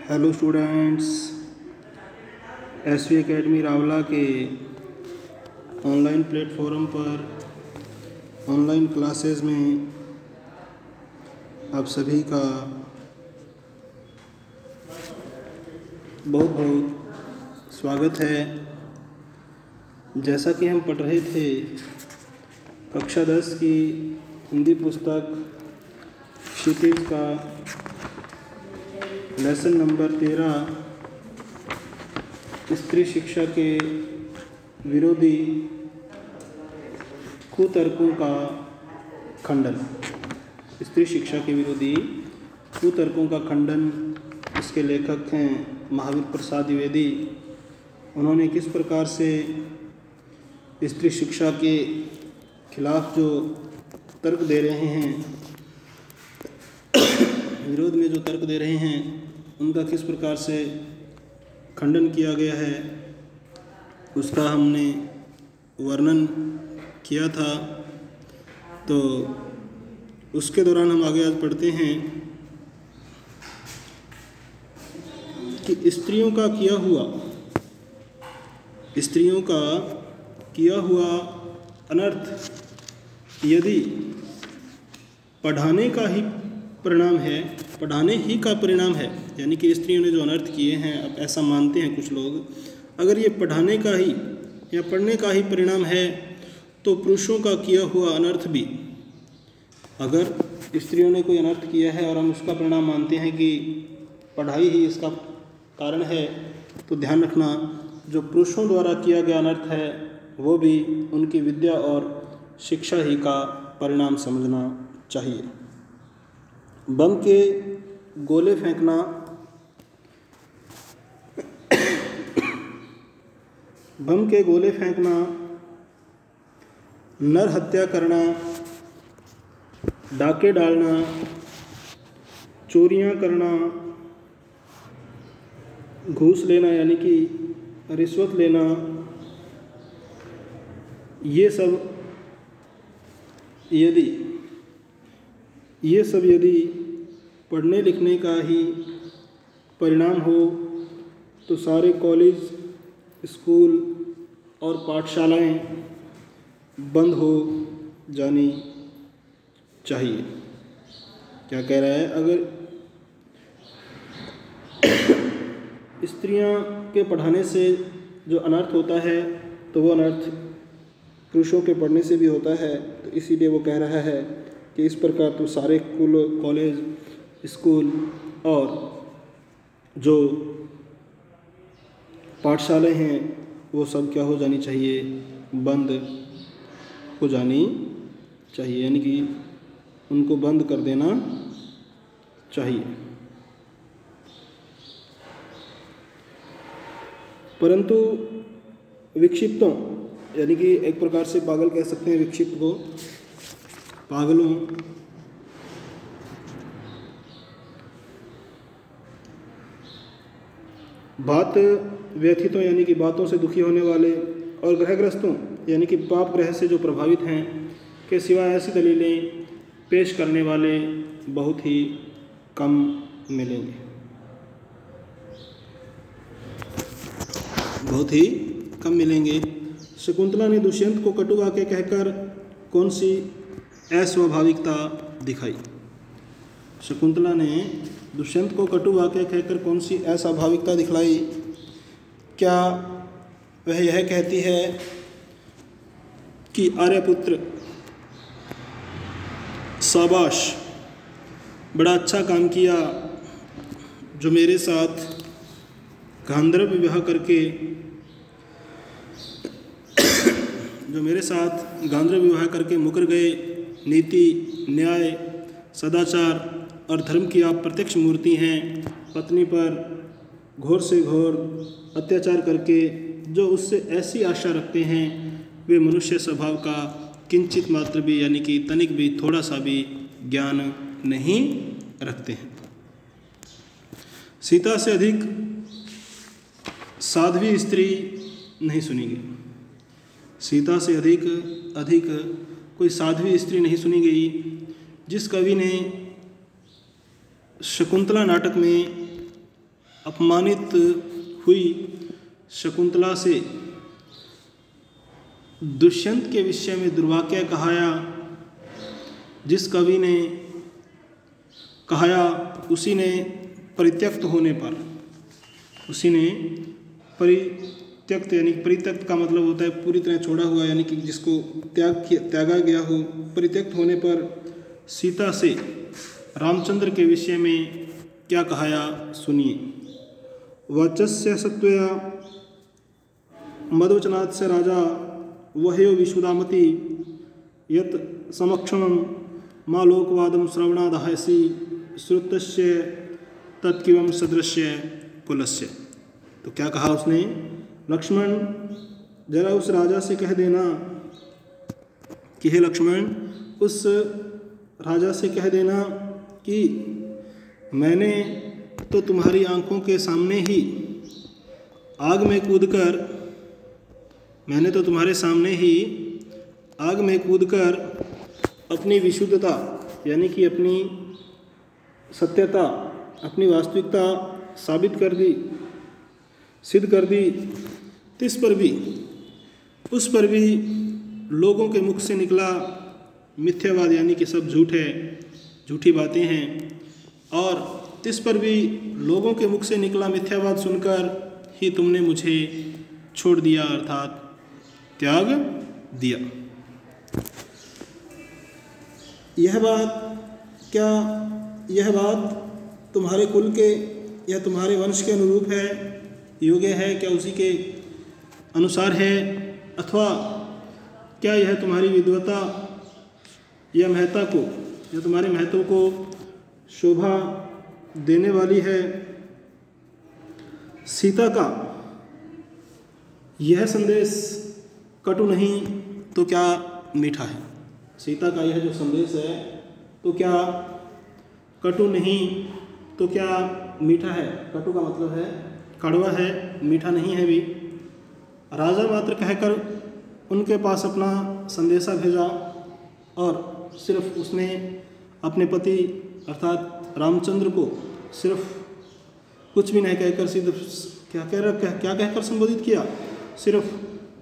Hello students, SV academy Rawla के online platform पर online classes में आप सभी का बहुत बहुत स्वागत है। जैसा कि हम पढ़ रहे थे कक्षा 10 की हिंदी पुस्तक क्षितिज का लेसन नंबर 13 स्त्री शिक्षा के विरोधी कुतर्कों का खंडन। स्त्री शिक्षा के विरोधी कुतर्कों का खंडन, इसके लेखक हैं महावीर प्रसाद द्विवेदी। उन्होंने किस प्रकार से स्त्री शिक्षा के खिलाफ जो तर्क दे रहे हैं, विरोध में जो तर्क दे रहे हैं, उनका किस प्रकार से खंडन किया गया है, उसका हमने वर्णन किया था। तो उसके दौरान हम आगे आज पढ़ते हैं कि स्त्रियों का किया हुआ अनर्थ यदि पढ़ाने ही का परिणाम है, यानी कि स्त्रियों ने जो अनर्थ किए हैं, अब ऐसा मानते हैं कुछ लोग, अगर ये पढ़ाने का ही या पढ़ने का ही परिणाम है तो पुरुषों का किया हुआ अनर्थ भी, अगर स्त्रियों ने कोई अनर्थ किया है और हम उसका परिणाम मानते हैं कि पढ़ाई ही इसका कारण है, तो ध्यान रखना जो पुरुषों द्वारा किया गया अनर्थ है वो भी उनकी विद्या और शिक्षा ही का परिणाम समझना चाहिए। बम के गोले फेंकना, नर हत्या करना, डाके डालना, चोरियां करना, घूस लेना यानी कि रिश्वत लेना, ये सब यदि पढ़ने लिखने का ही परिणाम हो तो सारे कॉलेज, स्कूल और पाठशालाएं बंद हो जानी चाहिए। क्या कह रहा है? अगर स्त्रियां के पढ़ाने से जो अनर्थ होता है तो वो अनर्थ पुरुषों के पढ़ने से भी होता है, तो इसीलिए वो कह रहा है कि इस प्रकार तो सारे कॉलेज, स्कूल और जो पाठशालाएं हैं वो सब क्या हो जानी चाहिए? बंद हो जानी चाहिए, यानी कि उनको बंद कर देना चाहिए। परंतु विक्षिप्तों, यानी कि एक प्रकार से पागल कह सकते हैं विक्षिप्त को, पागलों, बात व्यथितों यानी कि बातों से दुखी होने वाले, और ग्रहग्रस्तों यानी कि पाप ग्रह से जो प्रभावित हैं के सिवाय ऐसी दलीलें पेश करने वाले बहुत ही कम मिलेंगे, बहुत ही कम मिलेंगे। शकुंतला ने दुष्यंत को कटु वाक्य कहकर कौन सी अस्वाभाविकता दिखाई? शकुंतला ने दुष्यंत को कटु वाक्य कहकर कौन सी अस्वाभाविकता दिखलाई? क्या वह यह कहती है कि आर्यपुत्र शाबाश, बड़ा अच्छा काम किया, जो मेरे साथ गांधर्व विवाह करके मुकर गए। नीति, न्याय, सदाचार और धर्म की आप प्रत्यक्ष मूर्ति हैं। पत्नी पर घोर से घोर अत्याचार करके जो उससे ऐसी आशा रखते हैं वे मनुष्य स्वभाव का किंचित मात्र भी, यानी कि तनिक भी, थोड़ा सा भी ज्ञान नहीं रखते हैं। सीता से अधिक साध्वी स्त्री नहीं सुनेगी। सीता से अधिक कोई साध्वी स्त्री नहीं सुनी गई। जिस कवि ने शकुंतला नाटक में अपमानित हुई शकुंतला से दुष्यंत के विषय में दुर्वाक्य कहाया, जिस कवि ने कहाया उसी ने परित्यक्त होने पर, उसी ने परित्यक्त यानी परित्यक्त का मतलब होता है पूरी तरह छोड़ा हुआ, यानी कि जिसको त्यागा गया हो। परित्यक्त होने पर सीता से रामचंद्र के विषय में क्या कहाया सुनिए। वाचस्य सत्वया मदवचनात् स राजा वह्यो विशुदामति यत् समक्षम मा लोकवादम श्रवणादहसि श्रुतस्य तत्किवम सदृश्य कुलस्य। तो क्या कहा उसने, लक्ष्मण जरा उस राजा से कह देना कि हे लक्ष्मण, उस राजा से कह देना कि मैंने तो तुम्हारी आंखों के सामने ही आग में कूदकर, मैंने तो तुम्हारे सामने ही आग में कूदकर अपनी विशुद्धता यानी कि अपनी सत्यता, अपनी वास्तविकता साबित कर दी, सिद्ध कर दी। इस पर भी, उस पर भी लोगों के मुख से निकला मिथ्यावाद, यानी कि सब झूठ है, झूठी बातें हैं। और इस पर भी लोगों के मुख से निकला मिथ्यावाद सुनकर ही तुमने मुझे छोड़ दिया, अर्थात त्याग दिया। यह बात तुम्हारे कुल के या तुम्हारे वंश के अनुरूप है, योग्य है क्या, उसी के अनुसार है, अथवा क्या यह तुम्हारी विद्वता या महत्ता को या तुम्हारे महत्व को शोभा देने वाली है। सीता का यह संदेश कटु नहीं तो क्या मीठा है। सीता का यह जो संदेश है तो क्या कटु नहीं तो क्या मीठा है। कटु का मतलब है कड़वा है, मीठा नहीं है भी। राजा मात्र कहकर उनके पास अपना संदेशा भेजा और सिर्फ उसने अपने पति अर्थात रामचंद्र को सिर्फ कुछ भी नहीं कहकर सीधे क्या कहकर संबोधित किया, सिर्फ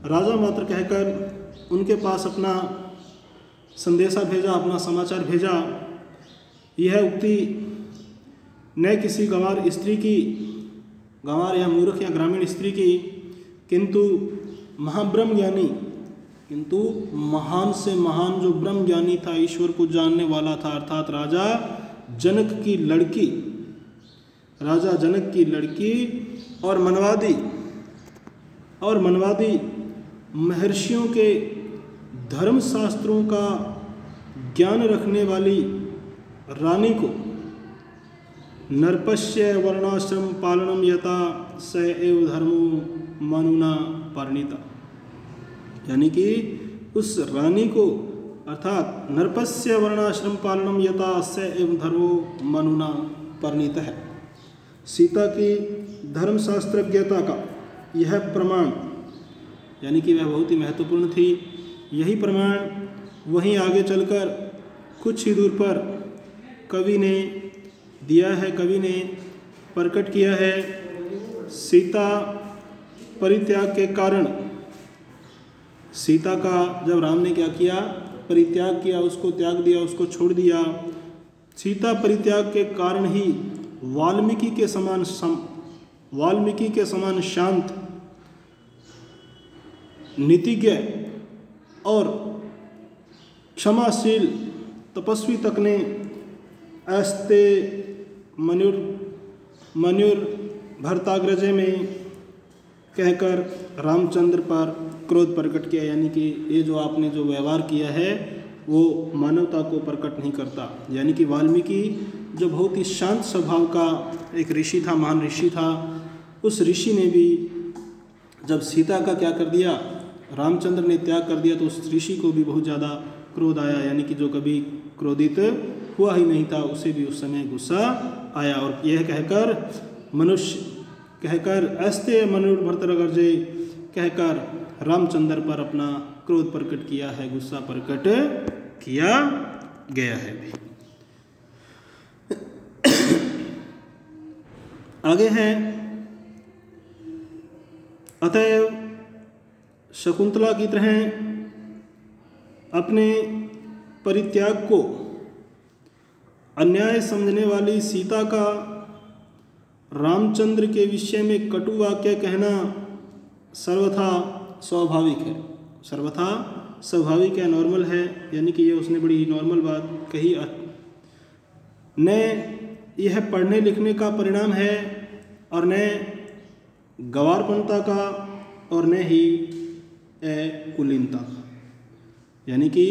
राजा मात्र कहकर उनके पास अपना संदेशा भेजा, अपना समाचार भेजा। यह उक्ति न किसी गंवार स्त्री की, गंवार या मूर्ख या ग्रामीण स्त्री की, किंतु महाब्रह्म ज्ञानी, किंतु महान से महान जो ब्रह्म ज्ञानी था, ईश्वर को जानने वाला था, अर्थात राजा जनक की लड़की, राजा जनक की लड़की और मनवादी महर्षियों के धर्मशास्त्रों का ज्ञान रखने वाली रानी को नरपश्य वर्णाश्रम पालनम यथा स एव धर्मो मनुना परिणीता, यानी कि उस रानी को अर्थात नरपश्य वर्णाश्रम पालनम यथा स एव धर्मो मनुना परिणीता है। सीता की धर्मशास्त्रज्ञता का यह प्रमाण, यानी कि वह बहुत ही महत्वपूर्ण थी। यही प्रमाण वहीं आगे चलकर कुछ ही दूर पर कवि ने दिया है, कवि ने प्रकट किया है। सीता परित्याग के कारण, सीता का जब राम ने क्या किया, परित्याग किया, उसको त्याग दिया, उसको छोड़ दिया। सीता परित्याग के कारण ही वाल्मीकि के समान शांत, नीतिज्ञ और क्षमाशील तपस्वी तक ने अस्ते मनुर भरताग्रजे में कहकर रामचंद्र पर क्रोध प्रकट किया, यानी कि ये जो आपने जो व्यवहार किया है वो मानवता को प्रकट नहीं करता। यानी कि वाल्मीकि जो बहुत ही शांत स्वभाव का एक ऋषि था, महान ऋषि था, उस ऋषि ने भी जब सीता का क्या कर दिया, रामचंद्र ने त्याग कर दिया, तो उस ऋषि को भी बहुत ज़्यादा क्रोध आया। यानी कि जो कभी क्रोधित हुआ ही नहीं था, उसे भी उस समय गुस्सा आया। और यह कहकर अस्ते मनुर भरतगर्जे कहकर रामचंद्र पर अपना क्रोध प्रकट किया है, गुस्सा प्रकट किया गया है। आगे है अतएव शकुंतला की तरह अपने परित्याग को अन्याय समझने वाली सीता का रामचंद्र के विषय में कटु वाक्य कहना सर्वथा स्वाभाविक है, सर्वथा स्वाभाविक है, नॉर्मल है। यानी कि ये उसने बड़ी नॉर्मल बात कही। न यह पढ़ने लिखने का परिणाम है और न गवारपनता का और न ही कुलीनता का। यानी कि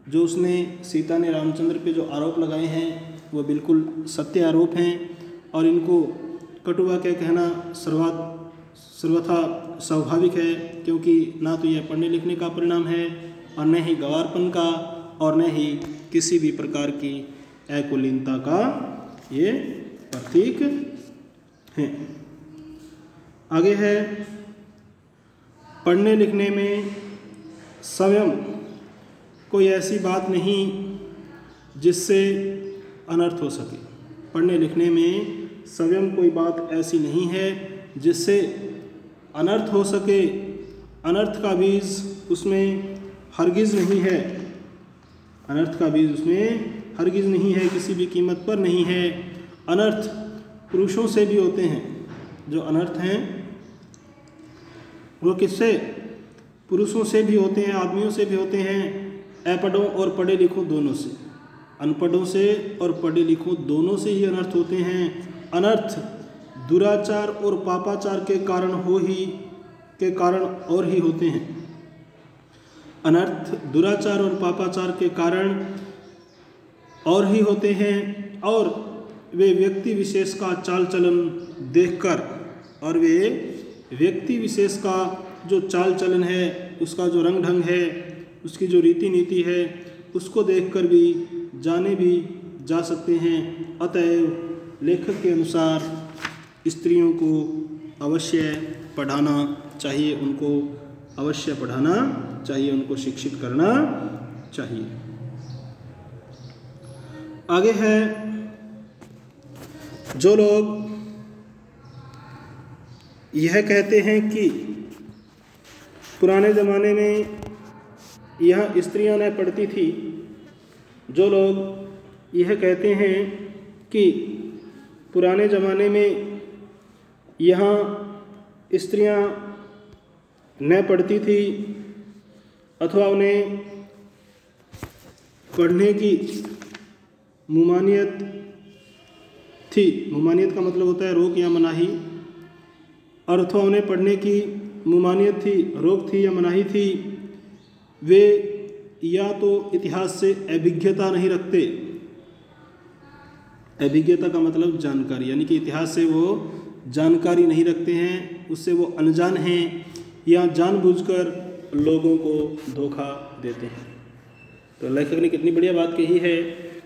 जो उसने सीता ने रामचंद्र पे जो आरोप लगाए हैं वो बिल्कुल सत्य आरोप हैं और इनको कटु वाक्य कहना सर्वथा स्वाभाविक है, क्योंकि ना तो यह पढ़ने लिखने का परिणाम है और न ही गवारपन का और न ही किसी भी प्रकार की अकुलीनता का ये प्रतीक है। आगे है पढ़ने लिखने में स्वयं कोई ऐसी बात नहीं जिससे अनर्थ हो सके। पढ़ने लिखने में स्वयं कोई बात ऐसी नहीं है जिससे अनर्थ हो सके। अनर्थ का बीज उसमें हरगिज़ नहीं है, अनर्थ का बीज उसमें हरगिज़ नहीं है, किसी भी कीमत पर नहीं है। अनर्थ पुरुषों से भी होते हैं, जो अनर्थ हैं वो किससे? पुरुषों से भी होते हैं, आदमियों से भी होते हैं, अनपढ़ों और पढ़े लिखों दोनों से। अनपढ़ों से और पढ़े लिखों दोनों से ही अनर्थ होते हैं। अनर्थ दुराचार और पापाचार के कारण और ही होते हैं। अनर्थ दुराचार और पापाचार के कारण और ही होते हैं और वे व्यक्ति विशेष का चाल चलन देखकर, और वे व्यक्ति विशेष का जो चाल चलन है, उसका जो रंग ढंग है, उसकी जो रीति नीति है, उसको देखकर भी जाने भी जा सकते हैं। अतएव लेखक के अनुसार स्त्रियों को अवश्य पढ़ाना चाहिए, उनको अवश्य पढ़ाना चाहिए, उनको शिक्षित करना चाहिए। आगे है जो लोग यह कहते हैं कि पुराने ज़माने में यह स्त्रियां न पढ़ती थी, जो लोग यह कहते हैं कि पुराने ज़माने में यहाँ स्त्रियां न पढ़ती थी अथवा उन्हें पढ़ने की मुमानियत थी, मुमानियत का मतलब होता है रोक या मनाही, और अथवा उन्हें पढ़ने की मुमानियत थी, रोक थी या मनाही थी, वे या तो इतिहास से अभिज्ञता नहीं रखते। अभिज्ञता का मतलब जानकारी, यानी कि इतिहास से वो जानकारी नहीं रखते हैं, उससे वो अनजान हैं या जानबूझकर लोगों को धोखा देते हैं। तो लेखक ने कितनी बढ़िया बात कही है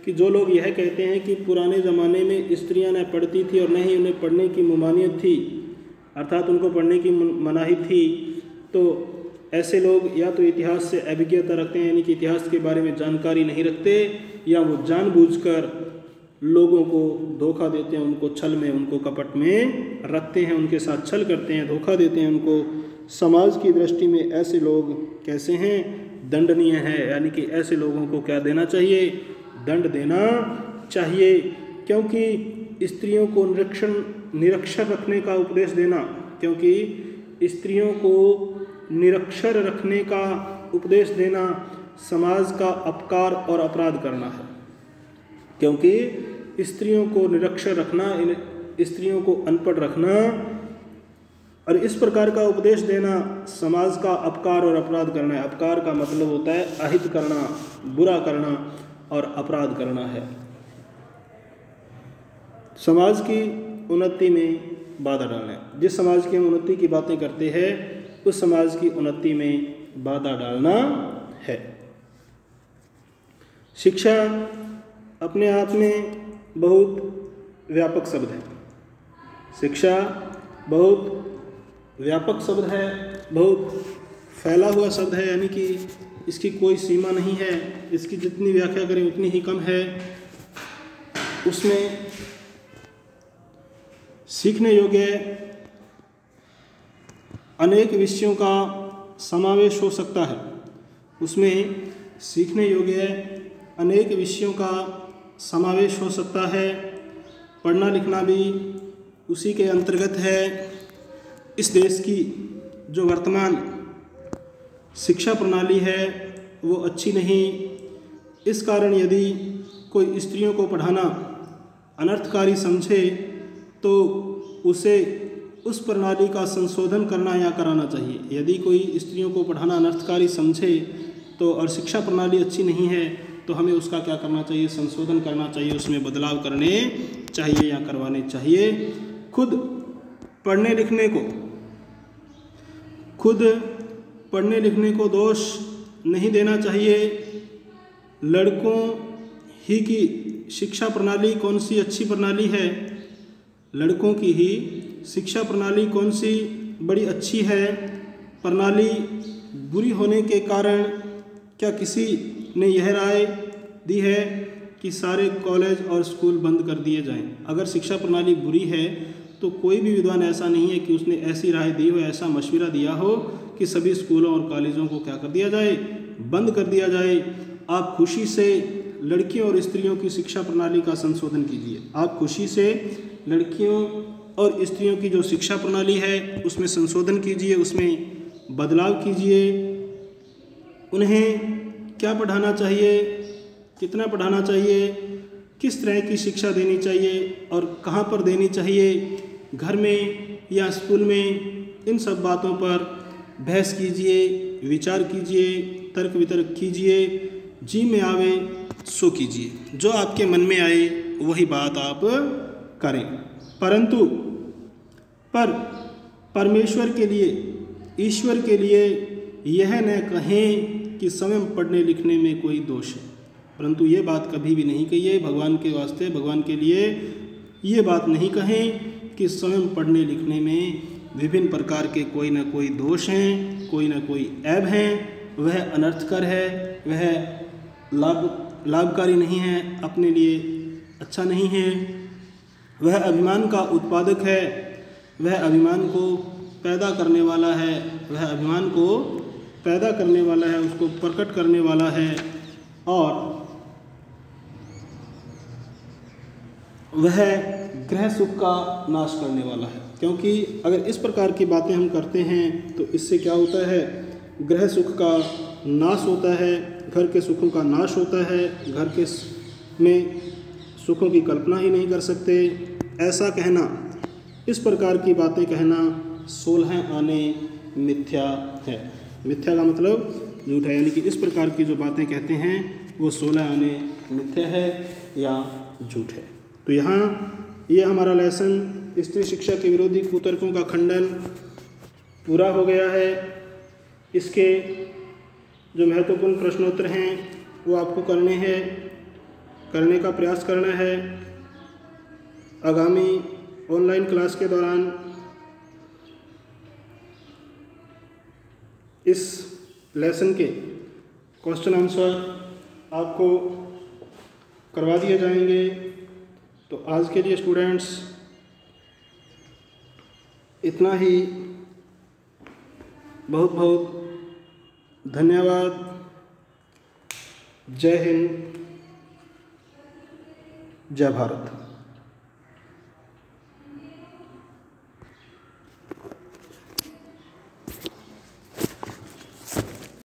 कि जो लोग यह कहते हैं कि पुराने ज़माने में स्त्रियां न पढ़ती थी और न ही उन्हें पढ़ने की मुमानियत थी, अर्थात उनको पढ़ने की मनाही थी, तो ऐसे लोग या तो इतिहास से अभिज्ञता रखते हैं, यानी कि इतिहास के बारे में जानकारी नहीं रखते, या वो जानबूझकर लोगों को धोखा देते हैं, उनको छल में, उनको कपट में रखते हैं, उनके साथ छल करते हैं, धोखा देते हैं उनको। समाज की दृष्टि में ऐसे लोग कैसे हैं? दंडनीय है। यानी कि ऐसे लोगों को क्या देना चाहिए? दंड देना चाहिए, क्योंकि स्त्रियों को निरक्षर रखने का उपदेश देना, क्योंकि स्त्रियों को निरक्षर रखने का उपदेश देना समाज का अपकार और अपराध करना है। क्योंकि स्त्रियों को निरक्षर रखना, स्त्रियों को अनपढ़ रखना और इस प्रकार का उपदेश देना समाज का अपकार और अपराध करना है। अपकार का मतलब होता है अहित करना, बुरा करना, और अपराध करना है। समाज की उन्नति में बाधा डालना है। जिस समाज की हम उन्नति की बातें करते हैं, उस समाज की उन्नति में बाधा डालना है। शिक्षा अपने आप में बहुत व्यापक शब्द है। शिक्षा बहुत व्यापक शब्द है, बहुत फैला हुआ शब्द है, यानी कि इसकी कोई सीमा नहीं है। इसकी जितनी व्याख्या करें उतनी ही कम है। उसमें सीखने योग्य अनेक विषयों का समावेश हो सकता है। उसमें सीखने योग्य अनेक विषयों का समावेश हो सकता है। पढ़ना लिखना भी उसी के अंतर्गत है। इस देश की जो वर्तमान शिक्षा प्रणाली है वो अच्छी नहीं। इस कारण यदि कोई स्त्रियों को पढ़ाना अनर्थकारी समझे तो उसे उस प्रणाली का संशोधन करना या कराना चाहिए। यदि कोई स्त्रियों को पढ़ाना अनर्थकारी समझे तो और शिक्षा प्रणाली अच्छी नहीं है तो हमें उसका क्या करना चाहिए, संशोधन करना चाहिए, उसमें बदलाव करने चाहिए या करवाने चाहिए। खुद पढ़ने लिखने को दोष नहीं देना चाहिए। लड़कों ही की शिक्षा प्रणाली कौन सी अच्छी प्रणाली है, लड़कों की ही शिक्षा प्रणाली कौन सी बड़ी अच्छी है। प्रणाली बुरी होने के कारण क्या किसी ने यह राय दी है कि सारे कॉलेज और स्कूल बंद कर दिए जाएं? अगर शिक्षा प्रणाली बुरी है तो कोई भी विद्वान ऐसा नहीं है कि उसने ऐसी राय दी हो, ऐसा मशवरा दिया हो कि सभी स्कूलों और कॉलेजों को क्या कर दिया जाए, बंद कर दिया जाए। आप खुशी से लड़कियों और स्त्रियों की शिक्षा प्रणाली का संशोधन कीजिए। आप खुशी से लड़कियों और स्त्रियों की जो शिक्षा प्रणाली है उसमें संशोधन कीजिए, उसमें बदलाव कीजिए। उन्हें क्या पढ़ाना चाहिए, कितना पढ़ाना चाहिए, किस तरह की शिक्षा देनी चाहिए और कहाँ पर देनी चाहिए, घर में या स्कूल में, इन सब बातों पर बहस कीजिए, विचार कीजिए, तर्क वितर्क कीजिए। जी में आवे सो कीजिए, जो आपके मन में आए वही बात आप करें। परंतु परमेश्वर के लिए, ईश्वर के लिए यह न कहें कि स्वयं पढ़ने लिखने में कोई दोष है। परंतु ये बात कभी भी नहीं कहिए भगवान के वास्ते, भगवान के लिए ये बात नहीं कहें कि स्वयं पढ़ने लिखने में विभिन्न प्रकार के कोई ना कोई दोष हैं, कोई ना कोई ऐब हैं, वह अनर्थकर है, वह लाभकारी नहीं है, अपने लिए अच्छा नहीं है। वह अभिमान का उत्पादक है, वह अभिमान को पैदा करने वाला है, वह अभिमान को पैदा करने वाला है, उसको प्रकट करने वाला है और वह ग्रह सुख का नाश करने वाला है। क्योंकि अगर इस प्रकार की बातें हम करते हैं तो इससे क्या होता है, ग्रह सुख का नाश होता है, घर के सुखों का नाश होता है, घर के में सुखों की कल्पना ही नहीं कर सकते। ऐसा कहना, इस प्रकार की बातें कहना 16 आने मिथ्या है। मिथ्या का मतलब झूठ है, यानी कि इस प्रकार की जो बातें कहते हैं वो 16 आने मिथ्या है या झूठ है। तो यहाँ ये हमारा लेसन स्त्री शिक्षा के विरोधी कुतर्कों का खंडन पूरा हो गया है। इसके जो महत्वपूर्ण प्रश्नोत्तर हैं वो आपको करने का प्रयास करना है। आगामी ऑनलाइन क्लास के दौरान इस लेसन के क्वेश्चन आंसर आपको करवा दिए जाएंगे। तो आज के लिए स्टूडेंट्स इतना ही। बहुत बहुत धन्यवाद। जय हिंद, जय भारत।